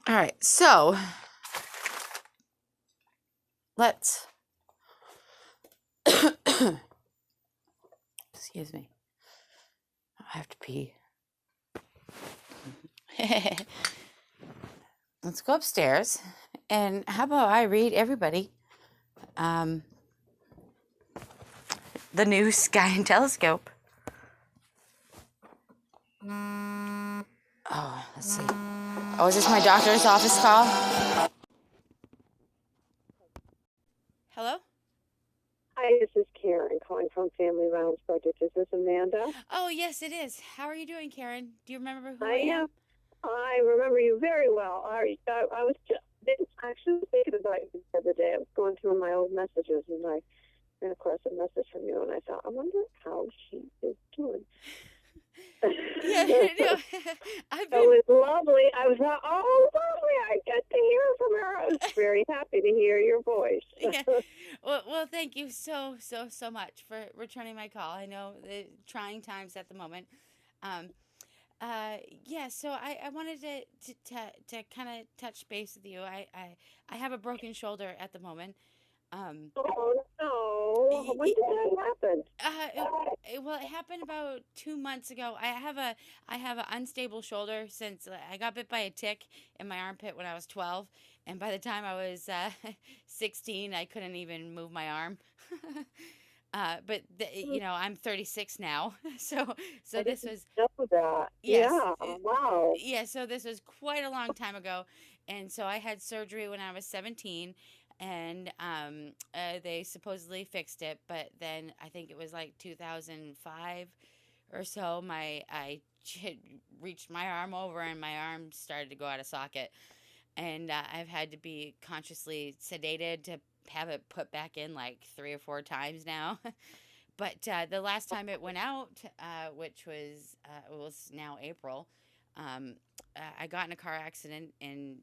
All right, so let's, excuse me, I have to pee. Let's go upstairs, and how about I read everybody um, the new Sky and Telescope. Oh, let's see. Oh, is this my doctor's office call? Hello? Hi, this is Karen calling from Family Rounds Project. Is this Amanda? Oh, yes, it is. How are you doing, Karen? Do you remember who I I am? am. I remember you very well. I was just actually thinking about you the other day. I was going through my old messages and I ran across a message from you, and I thought, I wonder how she is doing. Yeah, It no, I've been. was lovely. I was like, oh, lovely. I get to hear from her. I was very happy to hear your voice. Yeah. Well, thank you so much for returning my call. I know the trying times at the moment. Um, uh, yeah, so I wanted to kind of touch base with you. I have a broken shoulder at the moment. Um, Oh, no. When y- did that happen? well, it happened about 2 months ago. I have an unstable shoulder since I got bit by a tick in my armpit when I was 12, and by the time I was 16, I couldn't even move my arm. But I'm 36 now, so I this didn't was know that. yes, Yeah. Wow. yeah. So this was quite a long time ago, and so I had surgery when I was 17, and they supposedly fixed it, but then I think it was like 2005 or so. I had reached my arm over, and my arm started to go out of socket, and I've had to be consciously sedated to have it put back in like 3 or 4 times now. But the last time it went out, which was now April, um, I got in a car accident in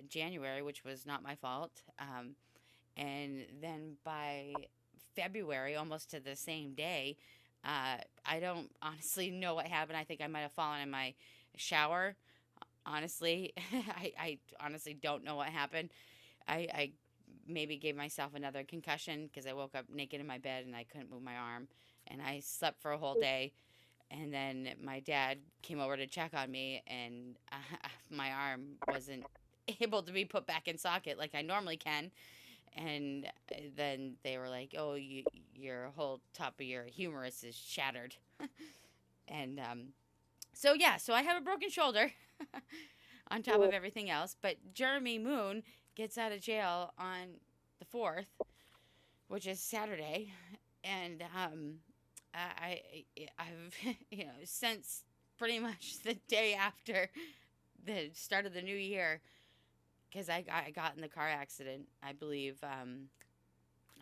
January, which was not my fault. And then by February, almost to the same day, I don't honestly know what happened. I think I might have fallen in my shower. Honestly, I honestly don't know what happened. I maybe gave myself another concussion because I woke up naked in my bed and I couldn't move my arm. And I slept for a whole day. And then my dad came over to check on me, and my arm wasn't able to be put back in socket like I normally can. And then they were like, "Oh, your whole top of your humerus is shattered." And so yeah, so I have a broken shoulder on top of Well, everything else. But Jeremy Moon gets out of jail on the 4th, which is Saturday, and I've since pretty much the day after the start of the new year, because I got in the car accident. I believe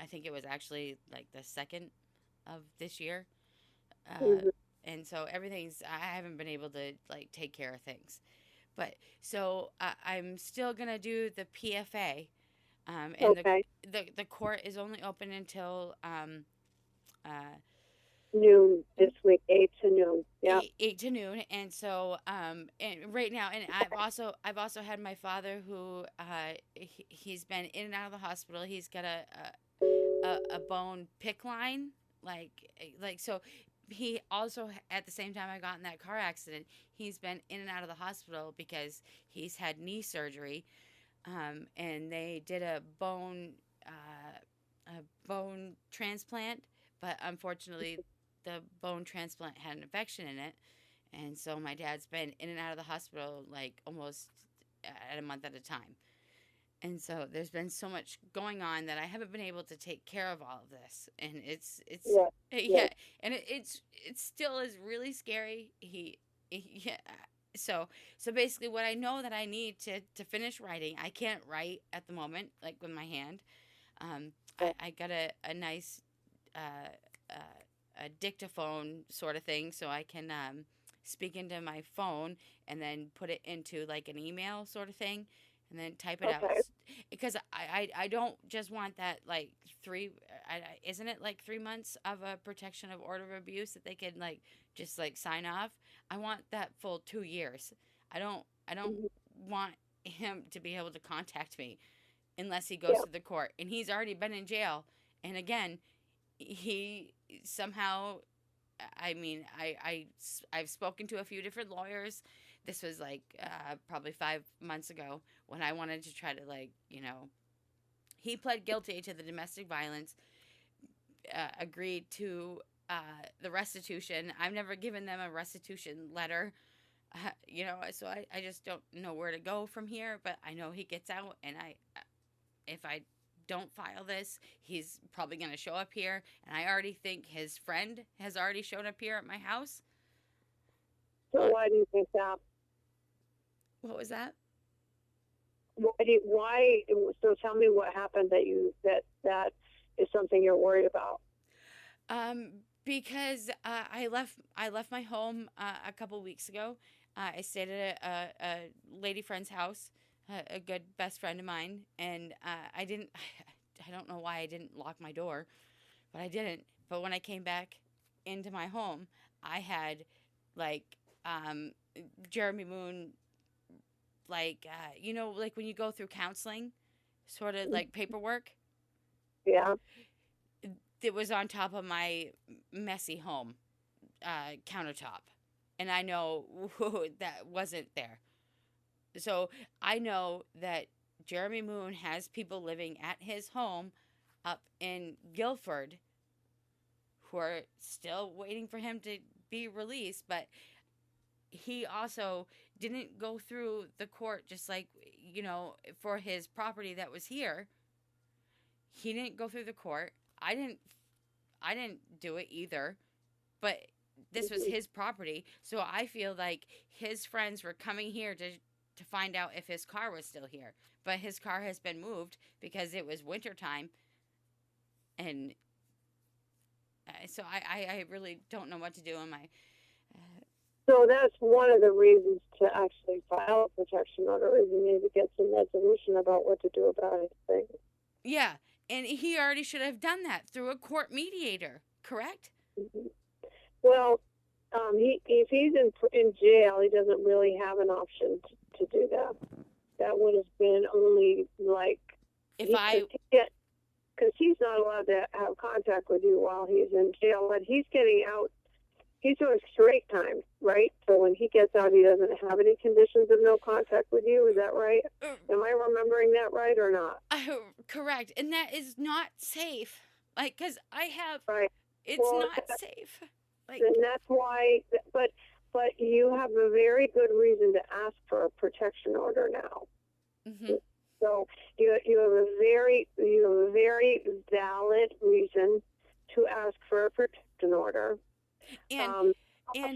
I think it was actually like the second of this year, uh, mhm. and so I haven't been able to like take care of things. But so I'm still gonna do the PFA, and Okay. the court is only open until uh, Noon this week, 8 to noon. Yeah. 8 to noon, and so and right now, and I've also had my father who he's been in and out of the hospital. He's got a bone pick line, like so. He also, at the same time I got in that car accident, he's been in and out of the hospital because he's had knee surgery, and they did a bone transplant, but unfortunately, the bone transplant had an infection in it, and so my dad's been in and out of the hospital like almost at a month at a time. And so there's been so much going on that I haven't been able to take care of all of this, and it's Yes. yeah, Yes. and it still is really scary. Yeah. So basically, what I know that I need to finish writing, I can't write at the moment, like with my hand. I got a nice uh, a dictaphone sort of thing, so I can speak into my phone and then put it into like an email sort of thing, and then type it out. Okay. Because I don't just want that like isn't it like 3 months of a protection of order of abuse that they can like just like sign off? I want that full 2 years. I don't Mhm. want him to be able to contact me unless he goes Yeah. to the court. And he's already been in jail. And again, he somehow, I mean, I've spoken to a few different lawyers. This was like probably 5 months ago when I wanted to try to, like, he pled guilty to the domestic violence, agreed to the restitution. I've never given them a restitution letter, so I just don't know where to go from here. But I know he gets out, and if I don't file this, he's probably going to show up here. And I already think his friend has already shown up here at my house. So why do you think that? What was that? Why? So tell me what happened that is something you're worried about. Because I left my home a couple weeks ago. I stayed at a lady friend's house, a good best friend of mine, and I didn't. I don't know why I didn't lock my door, but I didn't. But when I came back into my home, I had like Jeremy Moon, like like when you go through counseling, sort of like paperwork. Yeah. It was on top of my messy home countertop. And I know that wasn't there. So I know that Jeremy Moon has people living at his home up in Guilford who are still waiting for him to be released. But he also didn't go through the court just like, for his property that was here. He didn't go through the court. I didn't do it either, but this was his property. So I feel like his friends were coming here to find out if his car was still here. But his car has been moved because it was wintertime. And so I really don't know what to do in my... So that's one of the reasons to actually file a protection order, is you need to get some resolution about what to do about anything. Yeah, and he already should have done that through a court mediator, correct? Mm-hmm. Well, if he's in jail, he doesn't really have an option to do that. That would have been only like because he's not allowed to have contact with you while he's in jail. But he's getting out. He's doing straight time, right? So when he gets out, he doesn't have any conditions of no contact with you. Is that right? Am I remembering that right or not? Correct. And that is not safe. Like, because I have... Right. It's not safe. Like, and that's why... But you have a very good reason to ask for a protection order now. Mm-hmm. So you have a very valid reason to ask for a protection order. And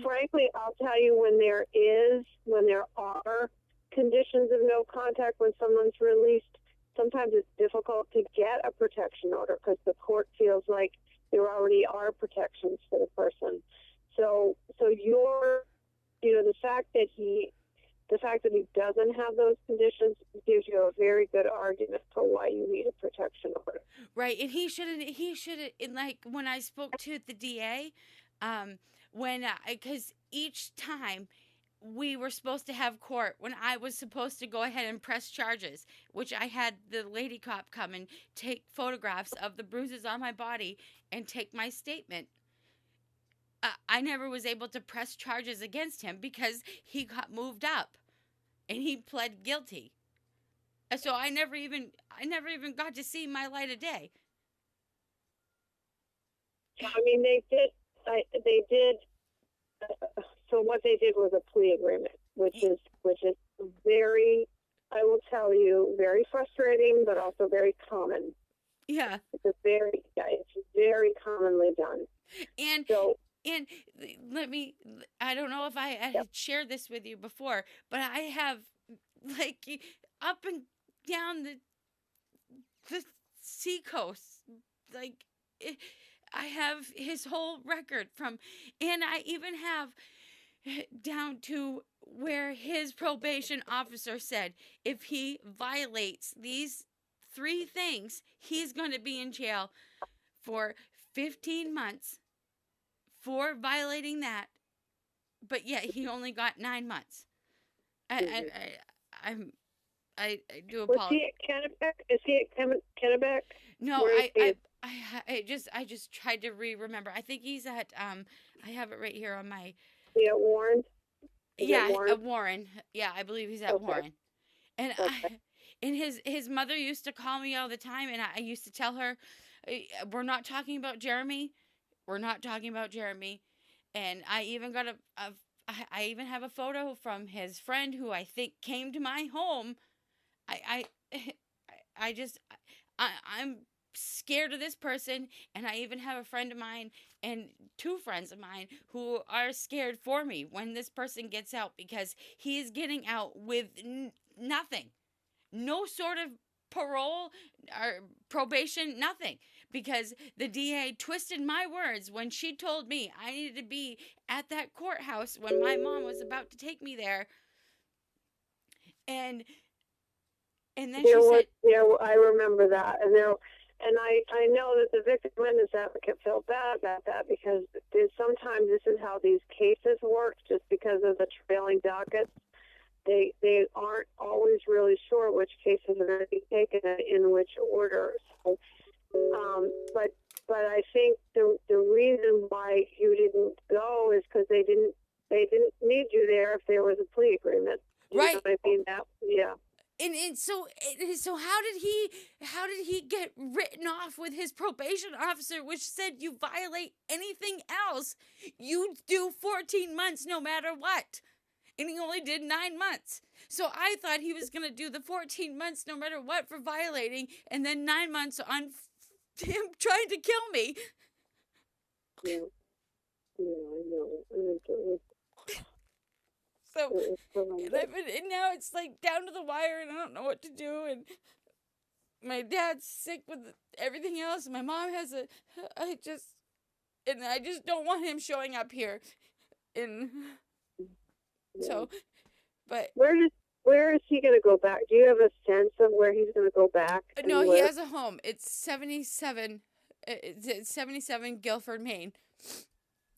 frankly, I'll tell you, when there are conditions of no contact when someone's released, sometimes it's difficult to get a protection order because the court feels like there already are protections for the person. So the fact that he doesn't have those conditions gives you a very good argument for why you need a protection order. Right, and he should, like, when I spoke to the DA, because each time we were supposed to have court, when I was supposed to go ahead and press charges, which I had the lady cop come and take photographs of the bruises on my body and take my statement, I never was able to press charges against him because he got moved up and he pled guilty. So I never even got to see my light of day. I mean, they did. So what they did was a plea agreement, which is very, I will tell you, very frustrating, but also very common. Yeah. It's very commonly done. And I don't know if I had shared this with you before, but I have, like, up and down the seacoast, like, I have his whole record and I even have down to where his probation officer said if he violates these 3 things, he's going to be in jail for 15 months for violating that. But yet he only got 9 months. I'm I do Was apologize. he at Kennebec? Is he at Kennebec? No, Where is he? I just tried to remember. I think he's at I have it right here on my He at Warren? Is it yeah, Warren? Warren. Yeah, I believe he's at Okay. Warren. And Okay. his mother used to call me all the time, and I used to tell her, we're not talking about Jeremy. We're not talking about Jeremy. And I even got I even have a photo from his friend who I think came to my home. I I just I'm scared of this person, and I even have a friend of mine and two friends of mine who are scared for me when this person gets out, because he is getting out with nothing, no sort of parole or probation, nothing, because the DA twisted my words when she told me I needed to be at that courthouse when my mom was about to take me there. and and then There she was, said, yeah, I remember that, and I know that the victim witness advocate felt bad about that because sometimes this is how these cases work, just because of the trailing dockets. They aren't always really sure which cases are going to be taken in which order. So, but I think the reason why you didn't go is because they didn't need you there if there was a plea agreement. You know right. what I mean? That, yeah. And so how did he get written off with his probation officer, which said you violate anything else, you do 14 months no matter what, and he only did 9 months. So I thought he was going to do the 14 months no matter what for violating, and then 9 months on him trying to kill me. Yeah, yeah, I know. And So it's horrendous. and now it's like down to the wire, and I don't know what to do. And my dad's sick with everything else, and my mom has I just don't want him showing up here. And Yeah. so, but Where is he going to go back? Do you have a sense of where he's going to go back? no, he has a home. It's 77. It's 77 Guilford, Maine.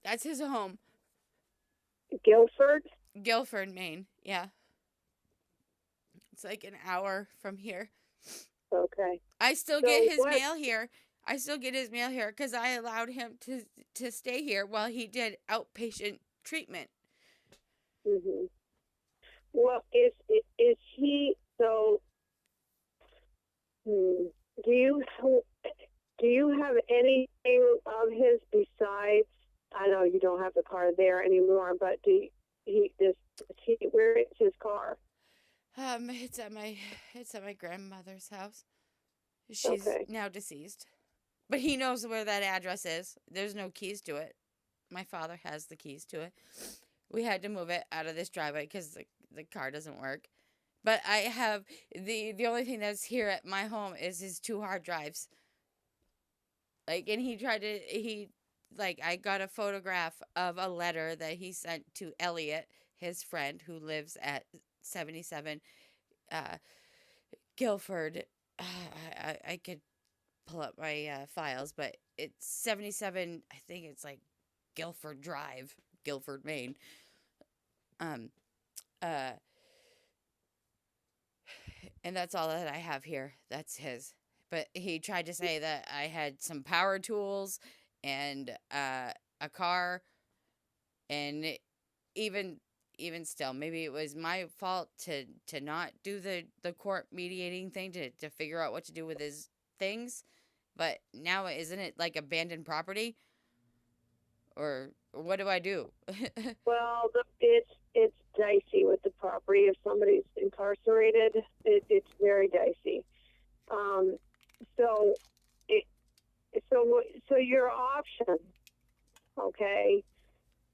That's his home. Guilford? Guilford, Maine. Yeah. It's like an hour from here. Okay. I still So get his what- mail here. I still get his mail here because I allowed him to stay here while he did outpatient treatment. Mm-hmm. Well, is he so? Do you have anything of his besides? I know you don't have the car there anymore, but where is his car? It's at my grandmother's house. She's Okay. now deceased, but he knows where that address is. There's no keys to it. My father has the keys to it. We had to move it out of this driveway because the car doesn't work. But I have the only thing that's here at my home is his 2 hard drives. Like, and I got a photograph of a letter that he sent to Elliot, his friend who lives at 77 Guilford. I could pull up my files, but it's 77. I think it's like Guilford Drive, Guilford, Maine. And that's all that I have here. That's his. But he tried to say that I had some power tools and a car, and even still, maybe it was my fault to not do the court mediating thing to figure out what to do with his things. But now, isn't it like abandoned property? Or what do I do? Well, it's dicey with the property. If somebody's incarcerated, it's very dicey. So your options, okay,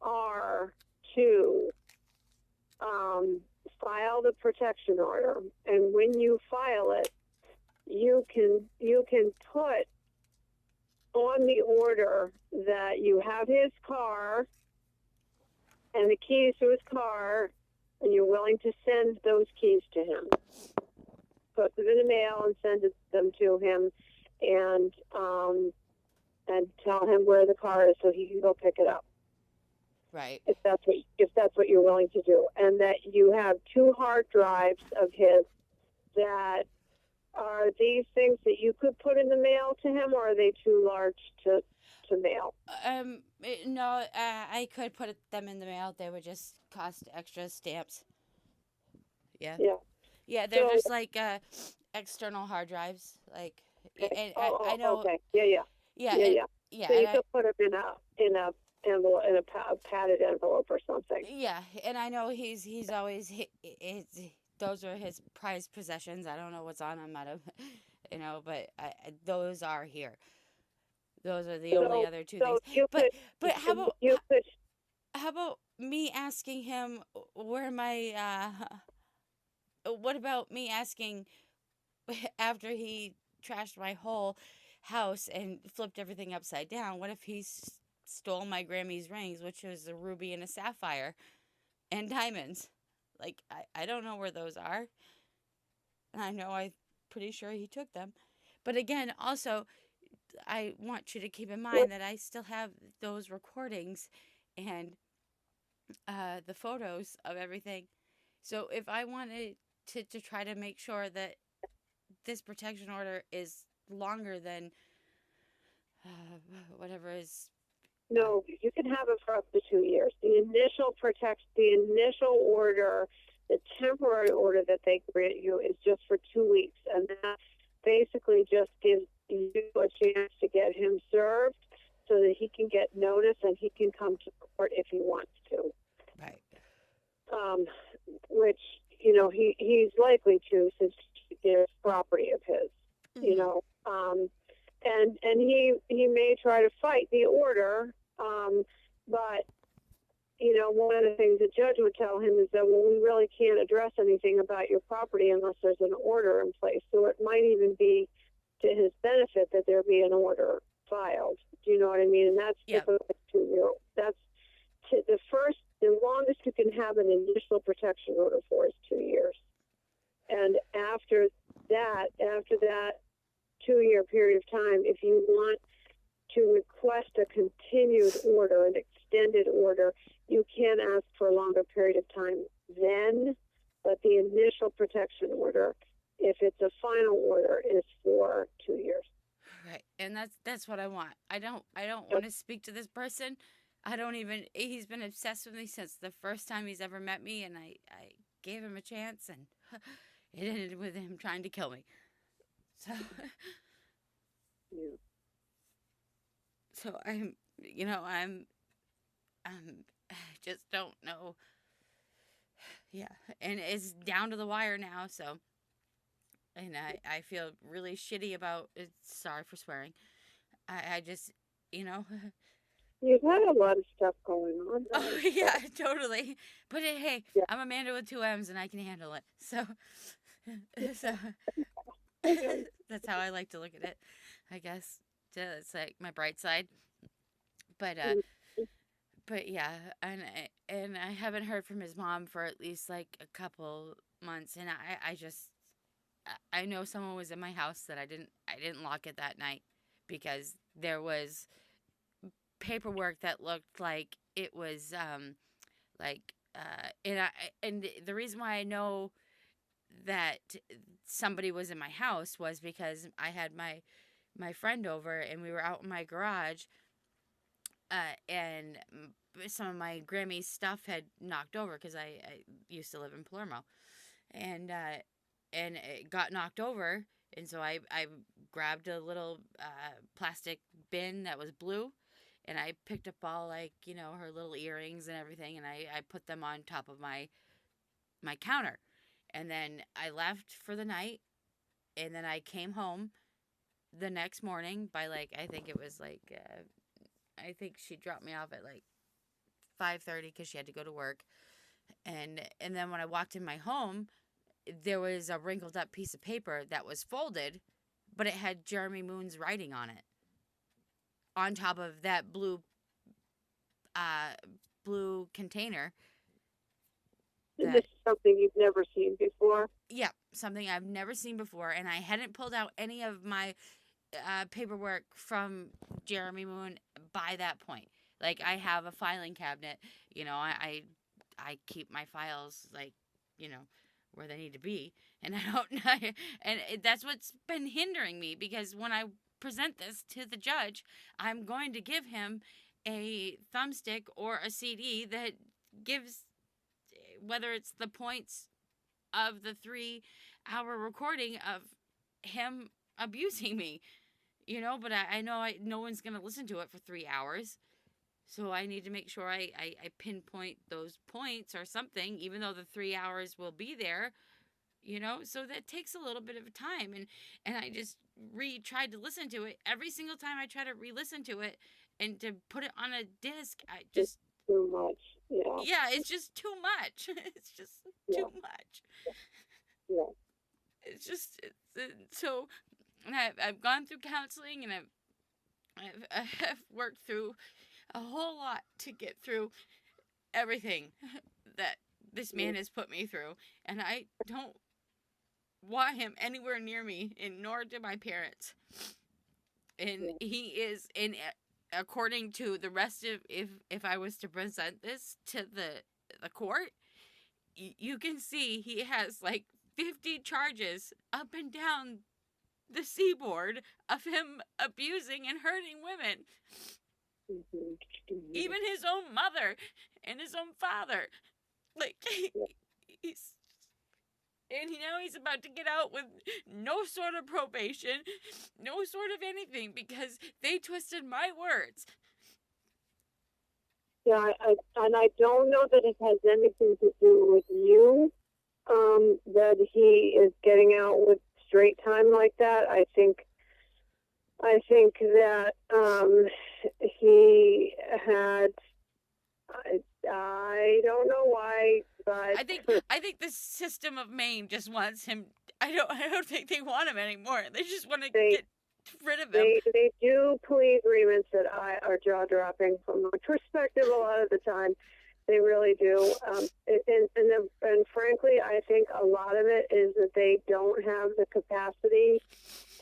are to file the protection order, and when you file it, you can put on the order that you have his car and the keys to his car, and you're willing to send those keys to him. Put them in the mail and send them to him, and tell him where the car is so he can go pick it up. Right. If that's what you're willing to do, and that you have 2 hard drives of his that are these things that you could put in the mail to him, or are they too large to mail? No, I could put them in the mail. They would just cost extra stamps. Yeah. Yeah. Yeah, they're So just like external hard drives. Like, okay. and I Oh, know, okay. Yeah, yeah, yeah, yeah, and yeah. yeah, So and you could put them in a envelope, in a padded envelope or something. yeah, and I know he's always those are his prized possessions. I don't know what's on them out of, but those are here. Those are the only So other two so things. you But could but you could how about me asking him where my what about me asking after he trashed my whole house and flipped everything upside down? What if he stole my Grammy's rings, which was a ruby and a sapphire and diamonds? Like I don't know where those are. I know I'm pretty sure he took them. But again, also I want you to keep in what mind that I still have those recordings and the photos of everything. So if I wanted to try to make sure that this protection order is longer than whatever is. Uh, no, you can have it for up to 2 years. The initial order, the temporary order that they grant you is just for 2 weeks, and that basically just gives you a chance to get him served so that he can get notice and he can come to court if he wants to. right. Um, which he's likely to, since it's property of his. You Mm-hmm. know, and he may try to fight the order, but one of the things the judge would tell him is that, well, we really can't address anything about your property unless there's an order in place. So it might even be to his benefit that there be an order filed. Do you know what I mean? And that's Yeah. typically 2 year. That's the longest you can have an initial protection order for is 2 years. And after that 2 year period of time, if you want to request a continued order, an extended order, you can ask for a longer period of time then, but the initial protection order, if it's a final order, is for 2 years. Right. And that's what I want. I don't want to speak to this person. I don't even he's been obsessed with me since the first time he's ever met me, and I gave him a chance, and it ended with him trying to kill me. So Yeah. so I just don't know. Yeah, and it's down to the wire now, so and I feel really shitty about it. Sorry for swearing. I just, you know, You've had a lot of stuff going on. oh yeah, totally. But hey, Yeah. I'm Amanda with two M's and I can handle it. So, so that's how I like to look at it, I guess. It's like my bright side. But but yeah, and I haven't heard from his mom for at least like a couple months, and I just I know someone was in my house that I didn't lock it that night because there was paperwork that looked like it was and the reason why I know that somebody was in my house was because I had my friend over and we were out in my garage and some of my Grammy's stuff had knocked over because I used to live in Palermo and it got knocked over and so I grabbed a little plastic bin that was blue and I picked up all like her little earrings and everything and I put them on top of my counter and then I left for the night and then I came home the next morning by like I think it was like I think she dropped me off at like 5:30 because she had to go to work and then when I walked in my home there was a wrinkled up piece of paper that was folded but it had Jeremy Moon's writing on it on top of that blue container And that this is something you've never seen before. yeah something I've never seen before and I hadn't pulled out any of my paperwork from Jeremy Moon by that point. Like I have a filing cabinet, I keep my files like, you know, where they need to be, and I don't. And that's what's been hindering me, because when I present this to the judge, I'm going to give him a thumbstick or a CD that gives, whether it's the points of the 3-hour recording of him abusing me, but I know no one's going to listen to it for 3 hours. So I need to make sure I pinpoint those points or something, even though the 3 hours will be there, so that takes a little bit of time. And I just tried to listen to it. Every single time I try to re-listen to it and to put it on a disc, I just... too much. Yeah. Yeah, it's just too much. It's just too much. Yeah. It's just... so I've gone through counseling, and I've worked through a whole lot to get through everything that this man has put me through, and I don't want him anywhere near me, and nor do my parents. And he is, according to the rest of, if I was to present this to the court, you can see he has like 50 charges up and down the seaboard of him abusing and hurting women. Even his own mother and his own father. Like, he's about to get out with no sort of probation, no sort of anything, because they twisted my words. Yeah, I don't know that it has anything to do with you, that he is getting out with straight time like that. I think that he had, I don't know why, but I think the system of Maine just wants him. I don't think they want him anymore. They just want to get rid of him. They do plea agreements that are jaw dropping from my perspective a lot of the time. They really do. And frankly, I think a lot of it is that they don't have the capacity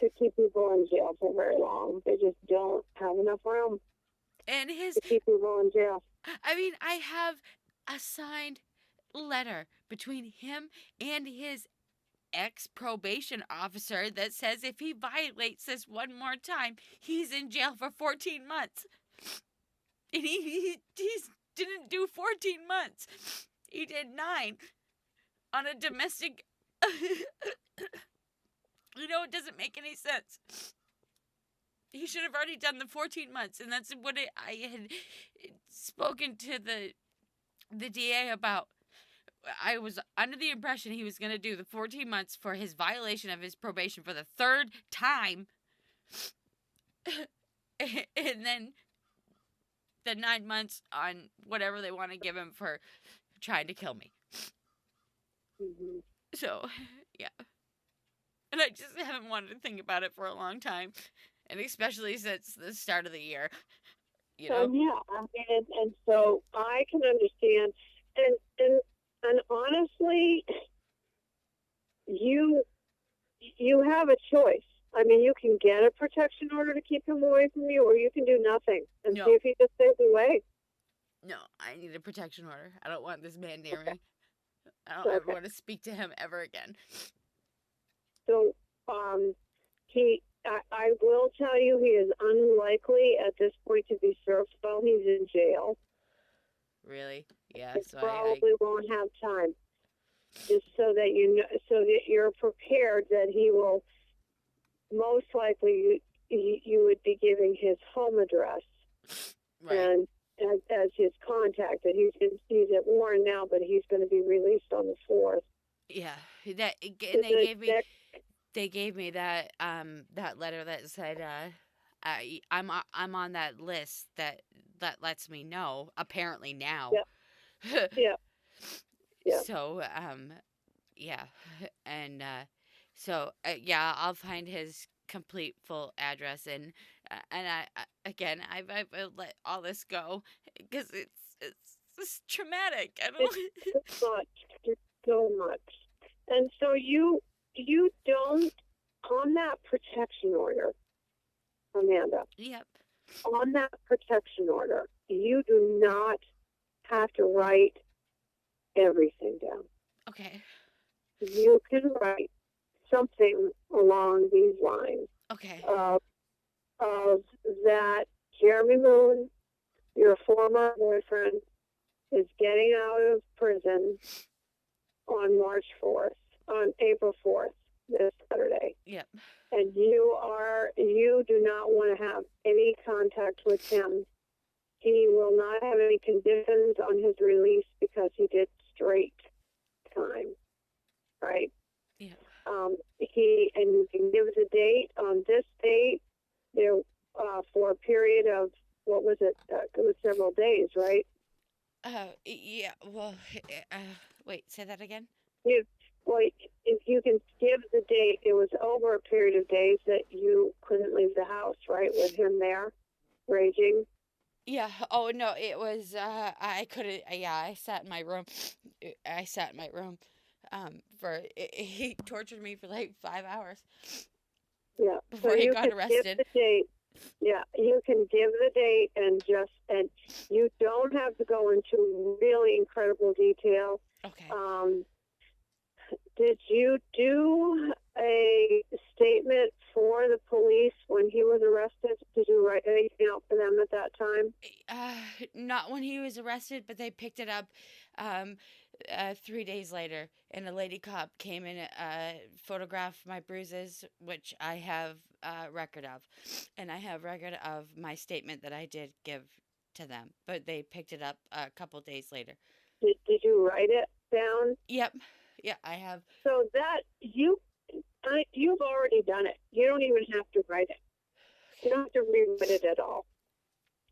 to keep people in jail for very long. They just don't have enough room to keep people in jail. I mean, I have a signed letter between him and his ex-probation officer that says if he violates this one more time, he's in jail for 14 months. And he didn't do 14 months. He did 9 on a domestic... it doesn't make any sense. He should have already done the 14 months, and that's what I had spoken to the DA about. I was under the impression he was going to do the 14 months for his violation of his probation for the 3rd time, and then the 9 months on whatever they want to give him for trying to kill me. Mm-hmm. So, yeah. And I just haven't wanted to think about it for a long time. And especially since the start of the year. So, yeah. And so I can understand. And honestly, you have a choice. I mean, you can get a protection order to keep him away from you, or you can do nothing and see if he just stays away. No, I need a protection order. I don't want this man near me. I don't ever want to speak to him ever again. So, I will tell you, he is unlikely at this point to be served while he's in jail. Really? Yeah. So probably won't have time. Just so that you know, so that you're prepared that he will most likely you would be giving his home address, right, and as his contact. That he's at Warren now, but he's going to be released on the 4th. Yeah, they gave me that that letter that said I'm on that list that lets me know apparently now. Yeah. Yeah. So yeah, and so yeah, I'll find his complete full address, and I've let all this go because it's traumatic. I don't. It's so much, and so you don't, on that protection order, Amanda. Yep. On that protection order, you do not have to write everything down. Okay. you can write something along these lines Okay. of that Jeremy Moon, your former boyfriend, is getting out of prison on March 4th, on April 4th, this Saturday. Yep. And you do not want to have any contact with him. He will not have any conditions on his release because he did straight time, right? Yeah. And you can give the date on this date there for a period of, what was it? It was several days, right? Yeah. Well, uh, wait. Say that again. Well, if you can give the date, it was over a period of days that you couldn't leave the house, right, with him there, raging. Yeah. Oh no, it was. I couldn't. Yeah, I sat in my room. I sat in my room. He tortured me for like 5 hours Yeah. So before he you got can give arrested. the date. Yeah, you can give the date and you don't have to go into really incredible detail. Okay. Did you do a statement for the police when he was arrested? Did you write anything out for them at that time? Not when he was arrested, but they picked it up, um, 3 days later, and a lady cop came and photographed my bruises, which I have record of, and I have record of my statement that I did give to them, but they picked it up a couple days later. Did you write it down? Yep, yeah, I have. So that you've already done it. You don't even have to write it. You don't have to rewrite it at all.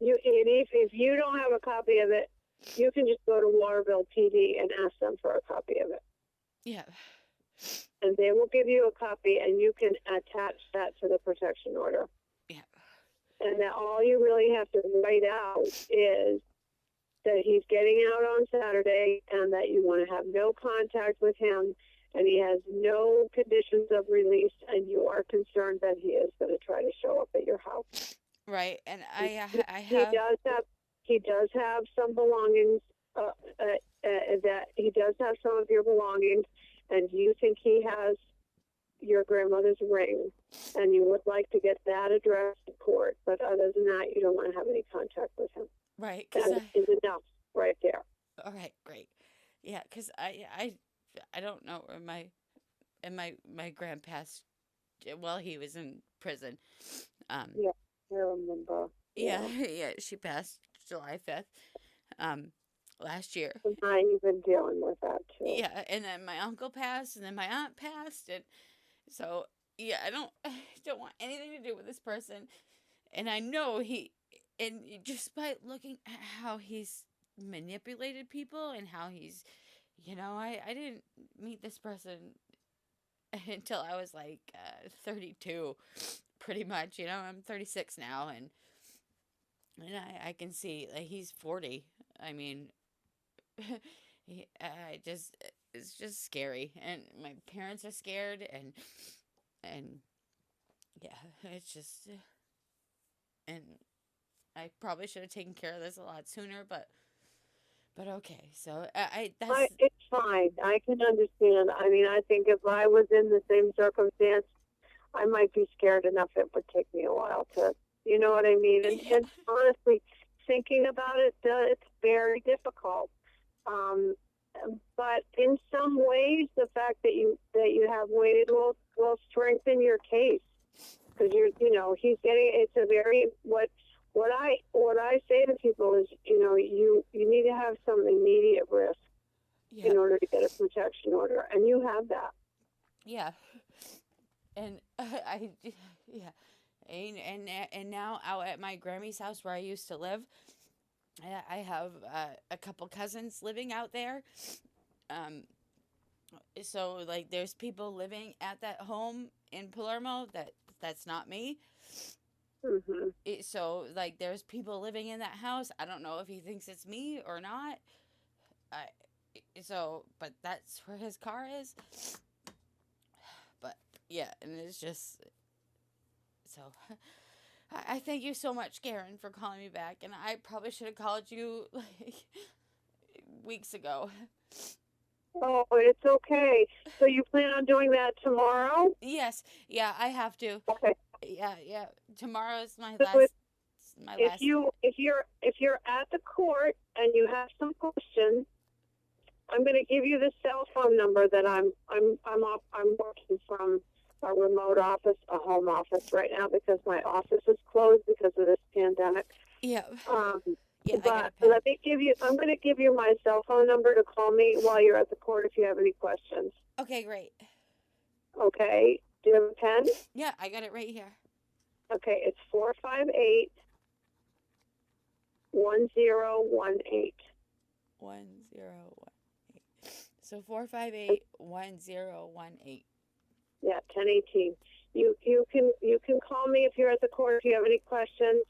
If you don't have a copy of it, you can just go to Waterville PD and ask them for a copy of it. Yeah. And they will give you a copy, and you can attach that to the protection order. Yeah. And that all you really have to write out is that he's getting out on Saturday and that you want to have no contact with him and he has no conditions of release and you are concerned that he is going to try to show up at your house. Right, and I have. He does have some belongings that he does have some of your belongings, and you think he has your grandmother's ring, and you would like to get that addressed in court. But other than that, you don't want to have any contact with him. Right, That is enough right there. All right, great. Yeah, because I don't know where my grandpa's. Well, he was in prison. Yeah, I remember. Yeah, yeah, she passed July 5th, last year. And I've been dealing with that too. Yeah, and then my uncle passed, and then my aunt passed, and so yeah, I don't want anything to do with this person, and I know and just by looking at how he's manipulated people and how he's, I didn't meet this person until I was like 32, pretty much. I'm 36 now, and I can see like he's 40. I mean, it's just scary, and my parents are scared, and yeah, it's just, and I probably should have taken care of this a lot sooner, but okay. So it's fine. I can understand. I mean, I think if I was in the same circumstance, I might be scared enough. It would take me a while to, you know what I mean? And honestly, thinking about it, it's very difficult. But in some ways, the fact that you have waited will strengthen your case, because he's getting. It's a very what I say to people is, you need to have some immediate risk in order to get a protection order, and you have that. Yeah, and yeah, and now out at my Grammy's house where I used to live, I have a couple cousins living out there. So like there's people living at that home in Palermo that's not me. Mm-hmm. So like there's people living in that house. I don't know if he thinks it's me or not. But that's where his car is. But yeah, and it's just so. I thank you so much, Karen, for calling me back, and I probably should have called you like weeks ago. Oh, it's okay. So you plan on doing that tomorrow? Yes, yeah, I have to. Okay. Yeah, yeah. Tomorrow's So my if last. you're at the court and you have some questions, I'm going to give you the cell phone number that I'm working from a remote office, a home office right now because my office is closed because of this pandemic. Yeah, Um, yeah, I got a but pen. I'm going to give you my cell phone number to call me while you're at the court if you have any questions. Okay, great. Okay. Do you have a pen? Yeah, I got it right here. Okay. It's 458 1018. 1018. So 458-1018. Yeah, 1018. You can call me if you're at the court if you have any questions.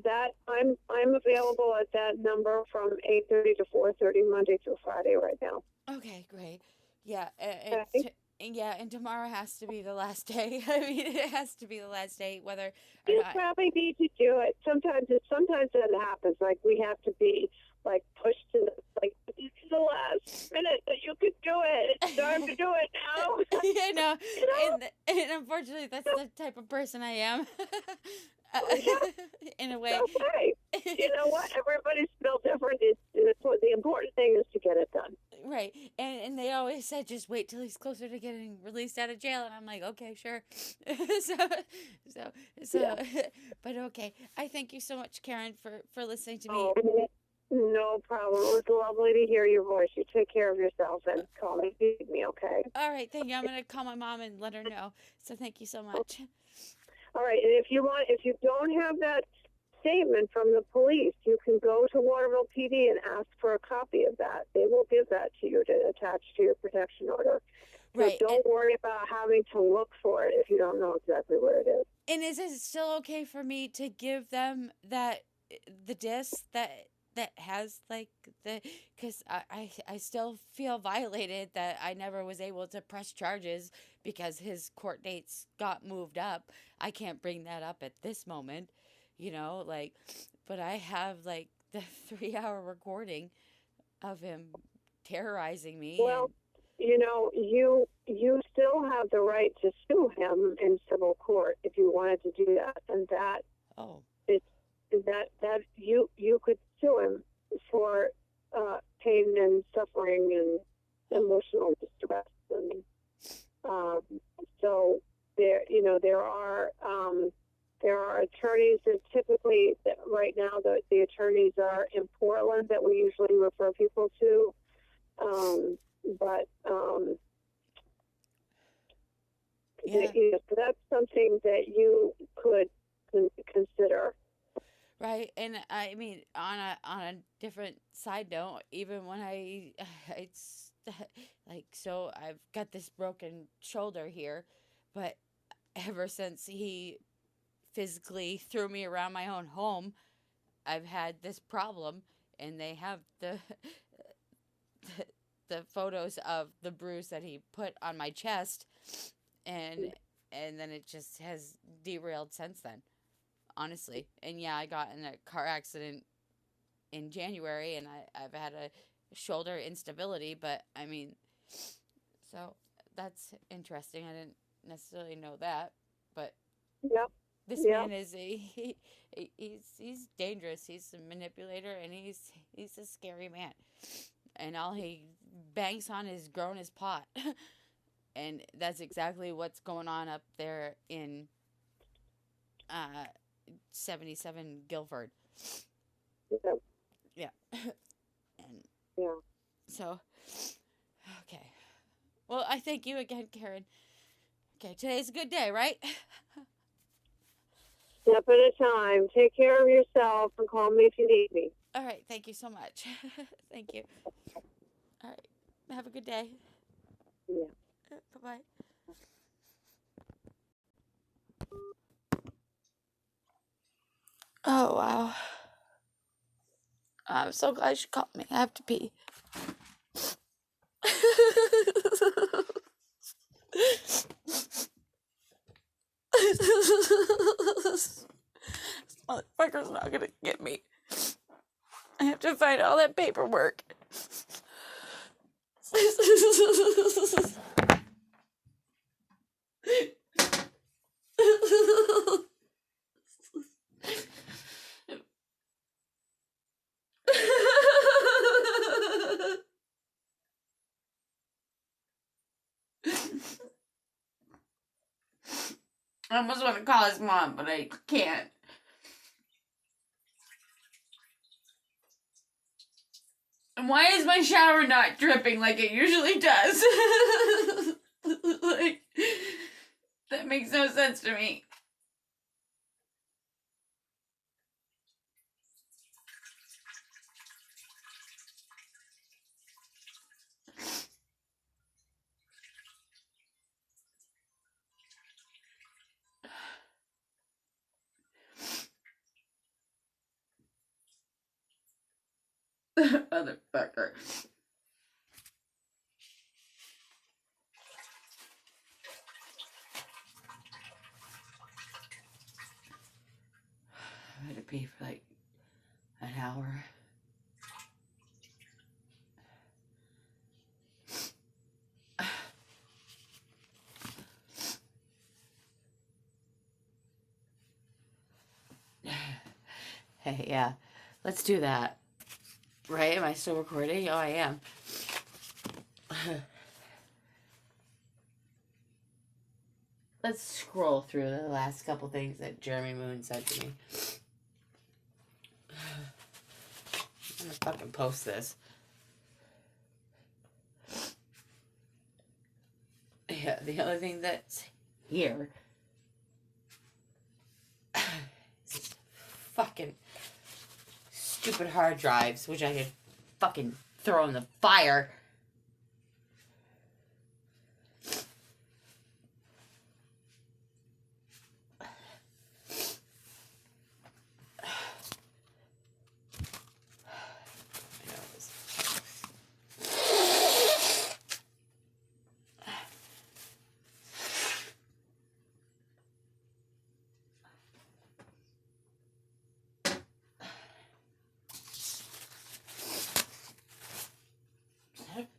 That I'm available at that number from 8:30 to 4:30 Monday through Friday right now. Okay, great. Yeah, Okay. yeah, and tomorrow has to be the last day. I mean, it has to be the last day, whether or You not. probably need to do it. Sometimes that happens. Like we have to be like pushed to this is the last minute that you could do it. It's time to do it now. You know, You know? and unfortunately, that's the type of person I am. Yeah. In a way. Okay. You know what? Everybody's built different. The important thing is to get it done. Right. And they always said just wait till he's closer to getting released out of jail, and I'm like, okay, sure. so so Yeah. but okay. I thank you so much, Karen, for listening to me. Oh, no problem. It was lovely to hear your voice. You take care of yourself and call me, feed me, okay? All right, thank you. I'm gonna call my mom and let her know. So thank you so much. All right. And if you don't have that statement from the police, you can go to Waterville PD and ask for a copy of that. They will give that to you to attach to your protection order. So Right. don't worry about having to look for it if you don't know exactly where it is. And is it still okay for me to give them the disc that has like because I still feel violated that I never was able to press charges because his court dates got moved up. I can't bring that up at this moment, like, but I have like the 3 hour recording of him terrorizing me. Well, you still have the right to sue him in civil court if you wanted to do that, and that oh is that you could sue him for pain and suffering and emotional distress, and so there are attorneys that typically right now the attorneys are in Portland that we usually refer people to. But yeah. So that's something that you could consider. Right, and I mean, on a different side note, even when it's like, so I've got this broken shoulder here, but ever since he physically threw me around my own home, I've had this problem, and they have the photos of the bruise that he put on my chest, and then it just has derailed since then. Honestly. And yeah, I got in a car accident in January, and I've had a shoulder instability, but I mean, so that's interesting. I didn't necessarily know that, but Yep. this man is he's dangerous. He's a manipulator, and he's a scary man. And all he banks on is growing his pot. And that's exactly what's going on up there in 77 Guilford. Yep. Yeah. And Yeah. so, okay. Well, I thank you again, Karen. Okay, today's a good day, right? Step at a time. Take care of yourself and call me if you need me. All right, thank you so much. Thank you. All right, have a good day. Yeah. Bye-bye. Oh, wow. I'm so glad you called me. I have to pee. This motherfucker's not gonna get me. I have to find all that paperwork. I almost want to call his mom, but I can't. And why is my shower not dripping like it usually does? Like, that makes no sense to me. Motherfucker. I had to pee for like an hour. Hey, yeah. Let's do that. Right? Am I still recording? Oh, I am. Let's scroll through the last couple things that Jeremy Moon said to me. I'm gonna fucking post this. Yeah, the other thing that's here is fucking stupid hard drives, which I could fucking throw in the fire.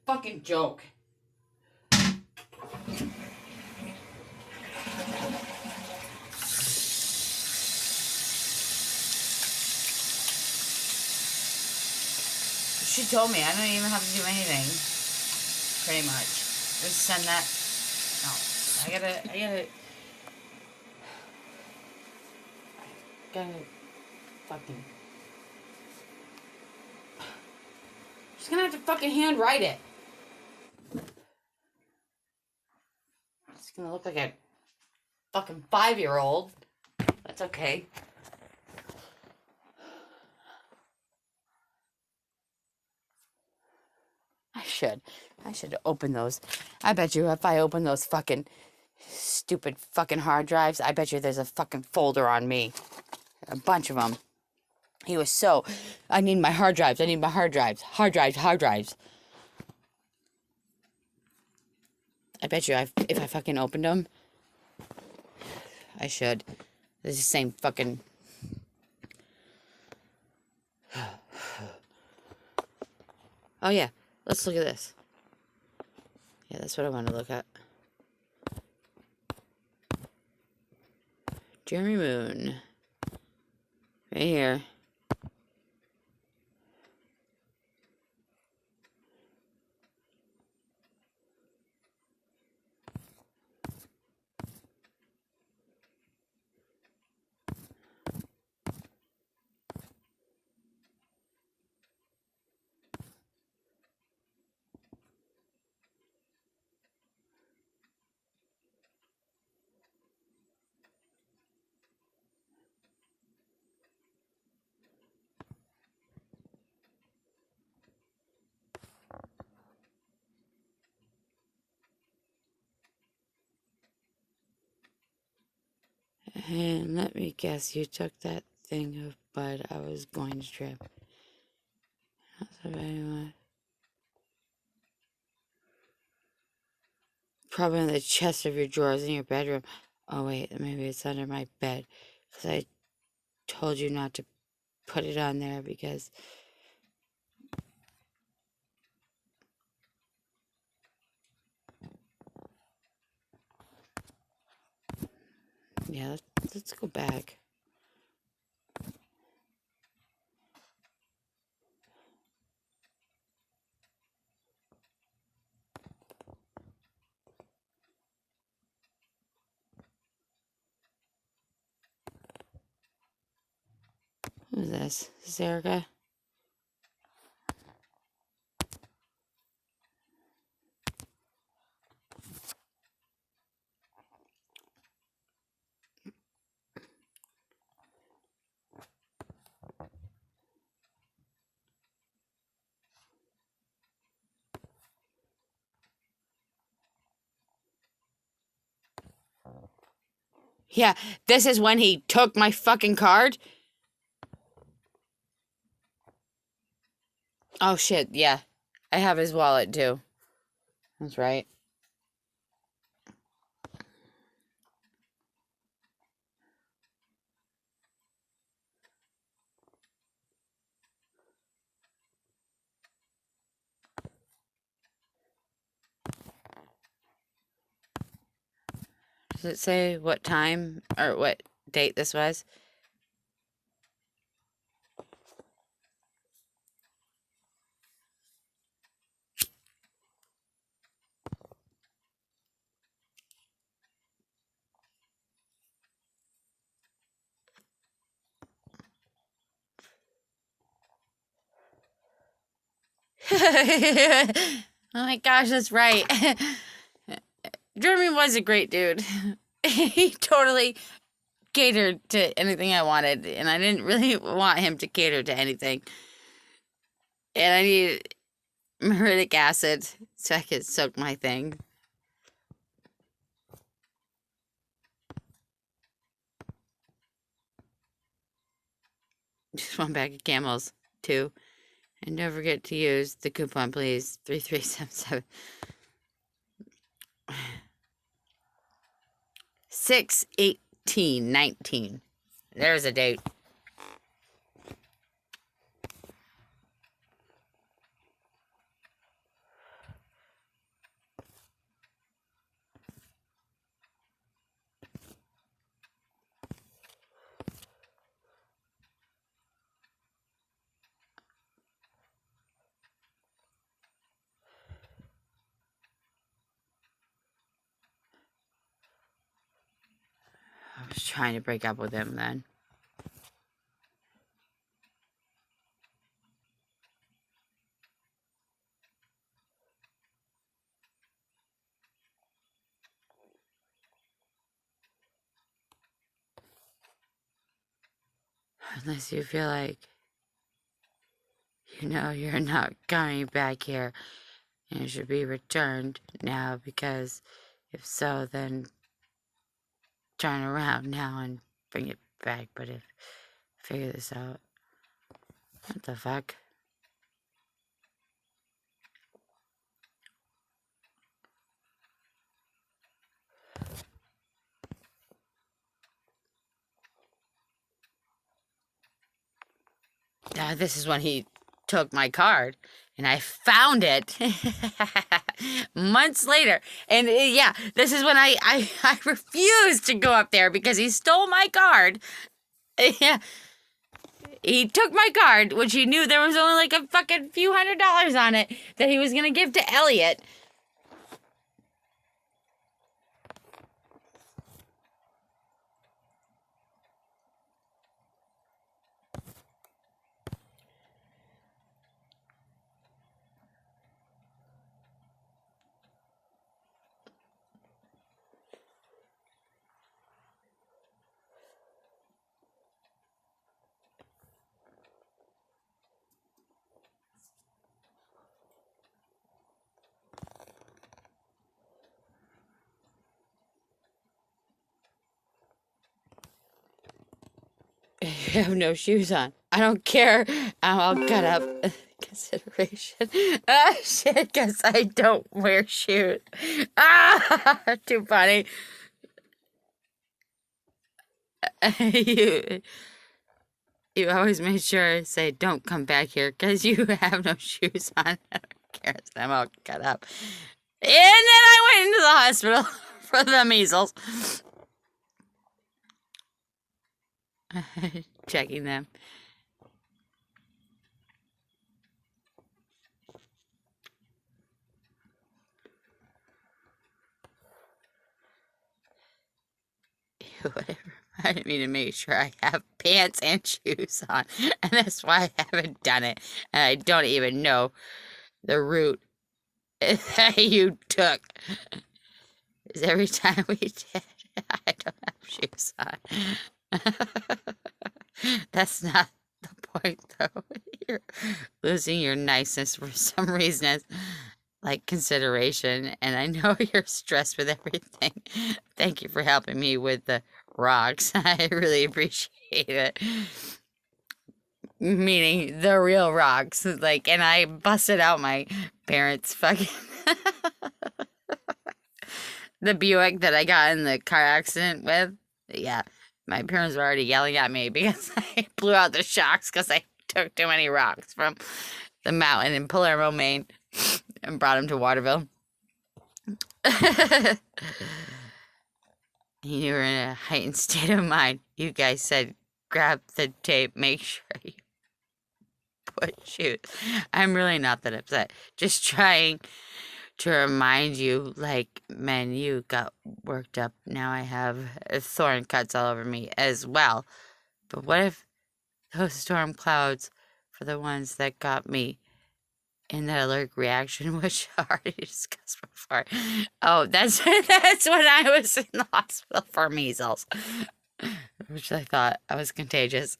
Fucking joke. She told me I don't even have to do anything. Pretty much. Just send that. No. Gotta fucking. She's gonna have to fucking handwrite it. It's gonna look like a fucking 5-year-old. That's okay. I should open those. I bet you if I open those fucking stupid fucking hard drives, I bet you there's a fucking folder on me. A bunch of them. He was so, I need my hard drives. I need my hard drives. Hard drives. I bet you if I fucking opened them, I should. It's the same fucking. Oh yeah, let's look at this. Yeah, that's what I want to look at. Jeremy Moon. Right here. And let me guess, you took that thing of bud I was going to trip. Probably in the chest of your drawers in your bedroom. Oh wait, maybe it's under my bed. Because I told you not to put it on there because Yeah, let's go back. Who's this? Is this Erica? Yeah, this is when he took my fucking card. Oh shit, yeah. I have his wallet too. That's right. Does it say what time or what date this was? Oh my gosh, that's right. Jeremy was a great dude. He totally catered to anything I wanted, and I didn't really want him to cater to anything. And I needed muriatic acid so I could soak my thing. Just one bag of Camels, too. And don't forget to use the coupon, please. 3377. 6/18/19. There's a date. I was trying to break up with him then. Unless you feel like you know you're not coming back here and it should be returned now, because if so, then turn around now and bring it back. But if figure this out. What the fuck? This is when he took my card, and I found it months later. And yeah, this is when I refused to go up there because he stole my card. Yeah. He took my card, which he knew there was only like a fucking few $100s on it that he was going to give to Elliot. You have no shoes on. I don't care. I'm all cut up. Consideration. Ah, shit, because I don't wear shoes. Ah, too funny. you, you always made sure to say, don't come back here because you have no shoes on. I don't care. I'm all cut up. And then I went into the hospital for the measles. Checking them. Whatever reminded me to make sure I have pants and shoes on, and that's why I haven't done it, and I don't even know the route that you took. Because every time we did, I don't have shoes on. That's not the point, though. You're losing your niceness for some reason, like consideration, and I know you're stressed with everything. Thank you for helping me with the rocks. I really appreciate it. Meaning the real rocks. Like, and I busted out my parents' fucking the Buick that I got in the car accident with. Yeah, my parents were already yelling at me because I blew out the shocks because I took too many rocks from the mountain in Palermo, Maine, and brought them to Waterville. You were in a heightened state of mind. You guys said, grab the tape, make sure you put shoes. I'm really not that upset. Just trying to remind you, like, man, you got worked up. Now I have thorn cuts all over me as well. But what if those storm clouds for the ones that got me in that allergic reaction, which I already discussed before? Oh, that's that's when I was in the hospital for measles, which I thought I was contagious.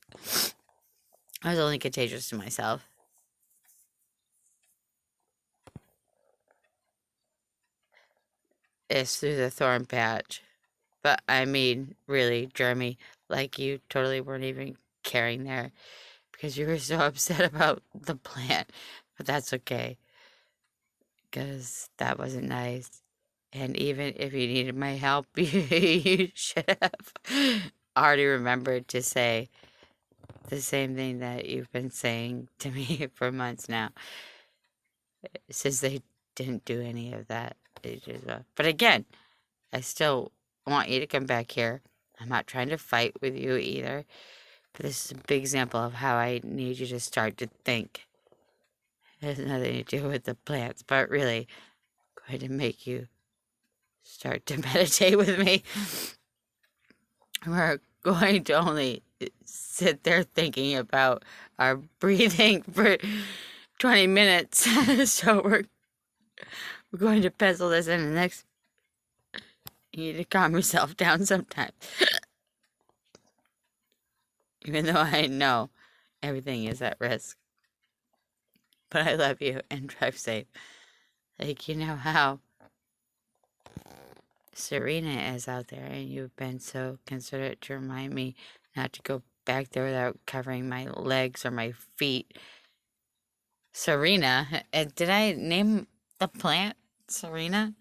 I was only contagious to myself. It's through the thorn patch. But I mean, really, Jeremy, like you totally weren't even caring there because you were so upset about the plant. But that's okay because that wasn't nice. And even if you needed my help, you should have already remembered to say the same thing that you've been saying to me for months now. Since they didn't do any of that. But again, I still want you to come back here. I'm not trying to fight with you either. But this is a big example of how I need you to start to think. It has nothing to do with the plants, but really going to make you start to meditate with me. We're going to only sit there thinking about our breathing for 20 minutes. So we're going to pencil this in the next. You need to calm yourself down sometimes. Even though I know everything is at risk. But I love you and drive safe. Like, you know how Serena is out there, and you've been so considerate to remind me not to go back there without covering my legs or my feet. Serena, did I name the plant Serena?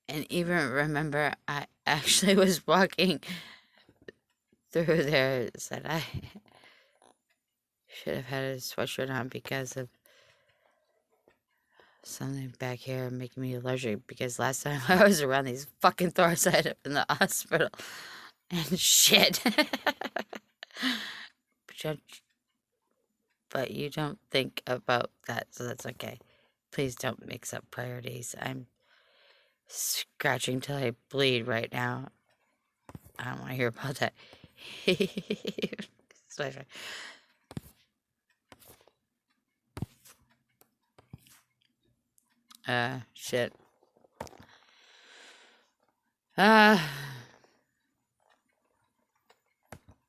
And even remember, I actually was walking through there, said I should have had a sweatshirt on because of something back here making me allergic. Because last time I was around these fucking thorns, I ended up in the hospital and shit. But you don't think about that, so that's okay. Please don't mix up priorities. I'm scratching till I bleed right now. I don't want to hear about that. Shit.